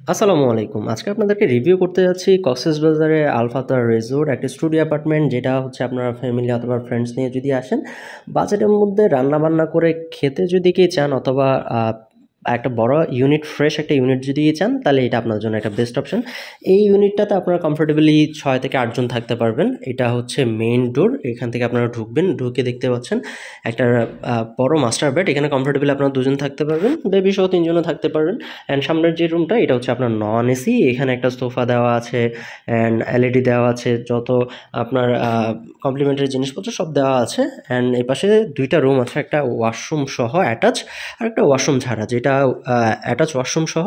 আসসালামু আলাইকুম। আজকে আপনাদেরকে রিভিউ করতে যাচ্ছি কক্সবাজারে আলফাতা রিসোর্ট, একটা স্টুডিও অ্যাপার্টমেন্ট, যেটা হচ্ছে আপনার ফ্যামিলি অথবা ফ্রেন্ডস নিয়ে যদি আসেন, বাজেটের মধ্যে রান্নাবান্না করে খেতে যদি কি চান, অথবা একটা বড় ইউনিট, ফ্রেশ একটা ইউনিট যদি চান, তাহলে এটা আপনার জন্য একটা বেস্ট অপশন। এই ইউনিটটাতে আপনারা কমফোর্টেবলি 6 থেকে 8 জন থাকতে পারবেন। এটা হচ্ছে মেইন ডোর, এখান থেকে আপনারা ঢুকবেন, ঢুকে দেখতে পাচ্ছেন একটা বড় মাস্টার বেড। এখানে কমফোর্টেবলি আপনারা 2 জন থাকতে পারবেন, বেবি সহ 3 জনও থাকতে পারবেন। অ্যান্ড সামনের যে রুমটা, এটা হচ্ছে আপনার নন এসি। এখানে একটা সোফা দেওয়া আছে অ্যান্ড এলইডি দেওয়া আছে, যত আপনার কমপ্লিমেন্টারি জিনিসপত্র সব দেওয়া আছে। অ্যান্ড এই পাশে 2টা রুম আছে, একটা ওয়াশরুম সহ অ্যাটাচ, আর একটা ওয়াশরুম ছাড়া, যেটা অ্যাটাচ ওয়াশরুম সহ।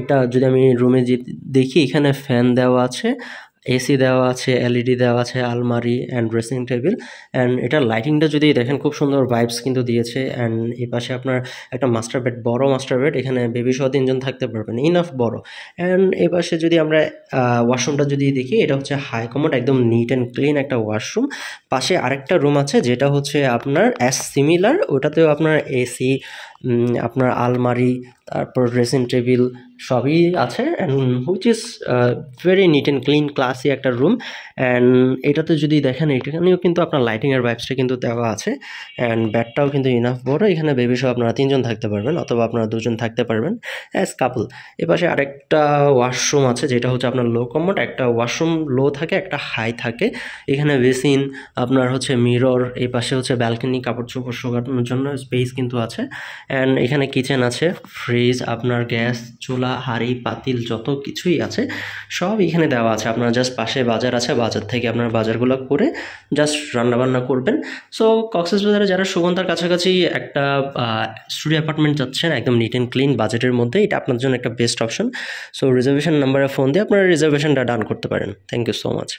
এটা যদি আমি রুমে দেখি, এখানে ফ্যান দেওয়া আছে, এসি দেওয়া আছে, এলইডি দেওয়া আছে, আলমারি অ্যান্ড ড্রেসিং টেবিল। অ্যান্ড এটার লাইটিংটা যদি দেখেন, খুব সুন্দর ভাইবস কিন্তু দিয়েছে। অ্যান্ড এই পাশে আপনার একটা মাস্টার বেড, বড় মাস্টার বেড, এখানে বেবি সহ 3 জন থাকতে পারবেন, ইনাফ বড়। অ্যান্ড এই পাশে যদি আমরা ওয়াশরুমটা যদি দেখি, এটা হচ্ছে হাই কমোড, একদম নিট অ্যান্ড ক্লিন একটা ওয়াশরুম। পাশে আরেকটা রুম আছে, যেটা হচ্ছে আপনার সিমিলার, ওটাতেও আপনার এসি, আপনার আলমারি, তারপর ড্রেসিং টেবিল সবই আছে। And which is very neat and clean, classy একটা রুম। অ্যান্ড এটাতে যদি দেখেন, এখানেও কিন্তু আপনার লাইটিংয়ের ভাইবসটা কিন্তু দেওয়া আছে। অ্যান্ড বেডটাও কিন্তু ইনাফ বড়, এখানে বেবি সহ আপনারা 3 জন থাকতে পারবেন, অথবা আপনারা 2 জন থাকতে পারবেন অ্যাজ কাপল। এপাশে আরেকটা ওয়াশরুম আছে, যেটা হচ্ছে আপনার লো কমোড। একটা ওয়াশরুম লো থাকে, একটা হাই থাকে। এখানে বেসিন, আপনার হচ্ছে মিরর, এই পাশে হচ্ছে ব্যালকনি, কাপড় চোপড় শুকানোর জন্য স্পেস কিন্তু আছে। অ্যান্ড এখানে কিচেন আছে, ফ্রিজ, আপনার গ্যাস চুলা, হাঁড়ি পাতিল, যত কিছুই আছে সব এখানে দেওয়া আছে। আপনার জাস্ট পাশে বাজার আছে, বাজার থেকে আপনার বাজারগুলো করে জাস্ট রান্নাবান্না করবেন। সো কক্সবাজারে যারা সুগন্ধার কাছাকাছি একটা স্টুডিও অ্যাপার্টমেন্ট যাচ্ছেন, একদম নিট অ্যান্ড ক্লিন বাজেটের মধ্যে, এটা আপনার জন্য একটা বেস্ট অপশন। সো রিজার্ভেশন নাম্বারে ফোন দিয়ে আপনারা রিজার্ভেশনটা ডান করতে পারেন। Thank you so much.